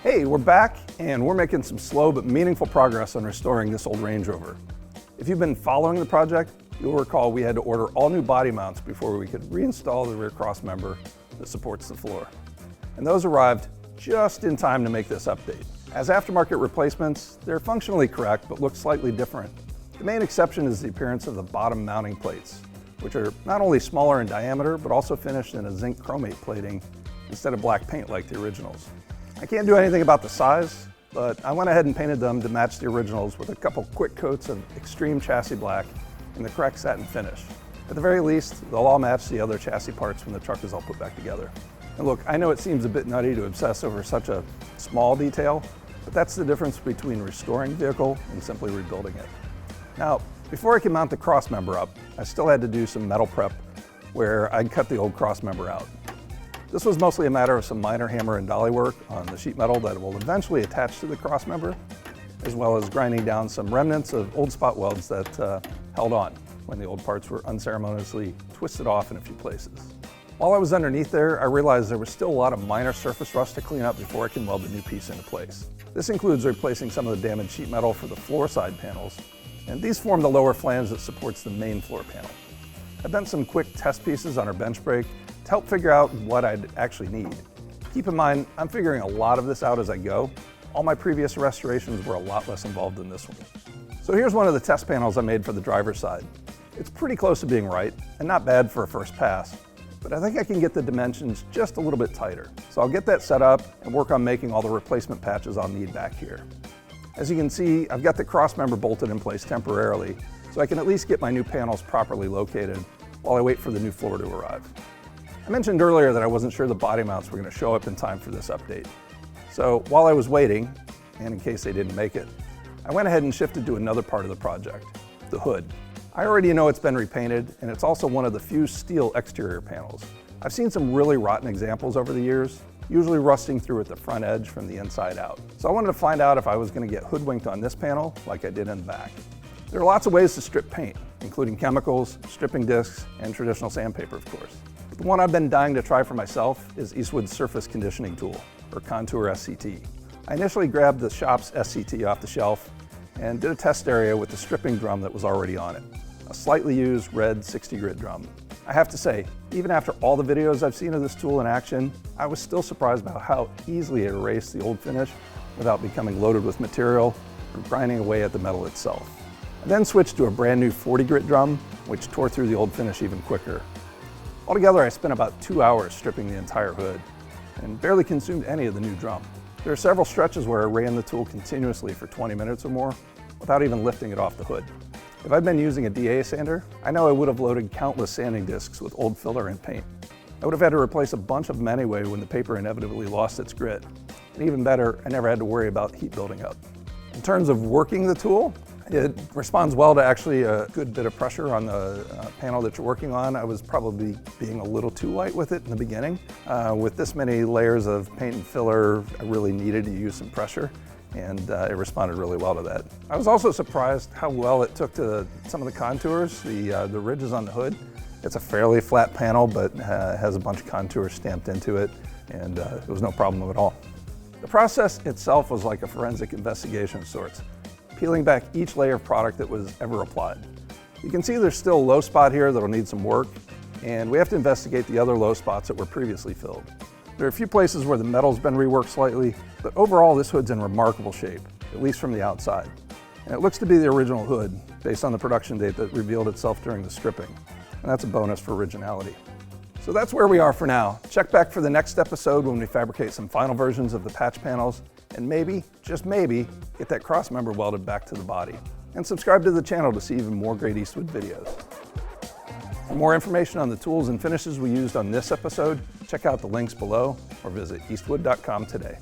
Hey, we're back, and we're making some slow but meaningful progress on restoring this old Range Rover. If you've been following the project, you'll recall we had to order all new body mounts before we could reinstall the rear cross member that supports the floor. And those arrived just in time to make this update. As aftermarket replacements, they're functionally correct but look slightly different. The main exception is the appearance of the bottom mounting plates, which are not only smaller in diameter but also finished in a zinc chromate plating instead of black paint like the originals. I can't do anything about the size, but I went ahead and painted them to match the originals with a couple quick coats of extreme chassis black and the correct satin finish. At the very least, they'll all match the other chassis parts when the truck is all put back together. And look, I know it seems a bit nutty to obsess over such a small detail, but that's the difference between restoring a vehicle and simply rebuilding it. Now, before I could mount the cross member up, I still had to do some metal prep where I'd cut the old cross member out. This was mostly a matter of some minor hammer and dolly work on the sheet metal that will eventually attach to the cross member, as well as grinding down some remnants of old spot welds that held on when the old parts were unceremoniously twisted off in a few places. While I was underneath there, I realized there was still a lot of minor surface rust to clean up before I can weld the new piece into place. This includes replacing some of the damaged sheet metal for the floor side panels, and these form the lower flange that supports the main floor panel. I bent some quick test pieces on our bench brake to help figure out what I'd actually need. Keep in mind, I'm figuring a lot of this out as I go. All my previous restorations were a lot less involved than this one. So here's one of the test panels I made for the driver's side. It's pretty close to being right, and not bad for a first pass, but I think I can get the dimensions just a little bit tighter. So I'll get that set up and work on making all the replacement patches I'll need back here. As you can see, I've got the cross member bolted in place temporarily, so I can at least get my new panels properly located while I wait for the new floor to arrive. I mentioned earlier that I wasn't sure the body mounts were going to show up in time for this update. So while I was waiting, and in case they didn't make it, I went ahead and shifted to another part of the project, the hood. I already know it's been repainted, and it's also one of the few steel exterior panels. I've seen some really rotten examples over the years, usually rusting through at the front edge from the inside out. So I wanted to find out if I was going to get hoodwinked on this panel like I did in the back. There are lots of ways to strip paint, including chemicals, stripping discs, and traditional sandpaper, of course. But the one I've been dying to try for myself is Eastwood's surface conditioning tool, or Contour SCT. I initially grabbed the shop's SCT off the shelf and did a test area with the stripping drum that was already on it, a slightly used red 60 grit drum. I have to say, even after all the videos I've seen of this tool in action, I was still surprised about how easily it erased the old finish without becoming loaded with material or grinding away at the metal itself. I then switched to a brand new 40 grit drum, which tore through the old finish even quicker. Altogether, I spent about 2 hours stripping the entire hood and barely consumed any of the new drum. There are several stretches where I ran the tool continuously for 20 minutes or more without even lifting it off the hood. If I'd been using a DA sander, I know I would have loaded countless sanding discs with old filler and paint. I would have had to replace a bunch of them anyway when the paper inevitably lost its grit. And even better, I never had to worry about heat building up. In terms of working the tool, it responds well to actually a good bit of pressure on the panel that you're working on. I was probably being a little too light with it in the beginning. With this many layers of paint and filler, I really needed to use some pressure, and it responded really well to that. I was also surprised how well it took to some of the contours, the ridges on the hood. It's a fairly flat panel, but has a bunch of contours stamped into it, and it was no problem at all. The process itself was like a forensic investigation of sorts, peeling back each layer of product that was ever applied. You can see there's still a low spot here that'll need some work, and we have to investigate the other low spots that were previously filled. There are a few places where the metal's been reworked slightly, but overall this hood's in remarkable shape, at least from the outside. And it looks to be the original hood, based on the production date that revealed itself during the stripping. And that's a bonus for originality. So that's where we are for now. Check back for the next episode when we fabricate some final versions of the patch panels, and maybe, just maybe, get that cross member welded back to the body. And subscribe to the channel to see even more great Eastwood videos. For more information on the tools and finishes we used on this episode, check out the links below or visit eastwood.com today.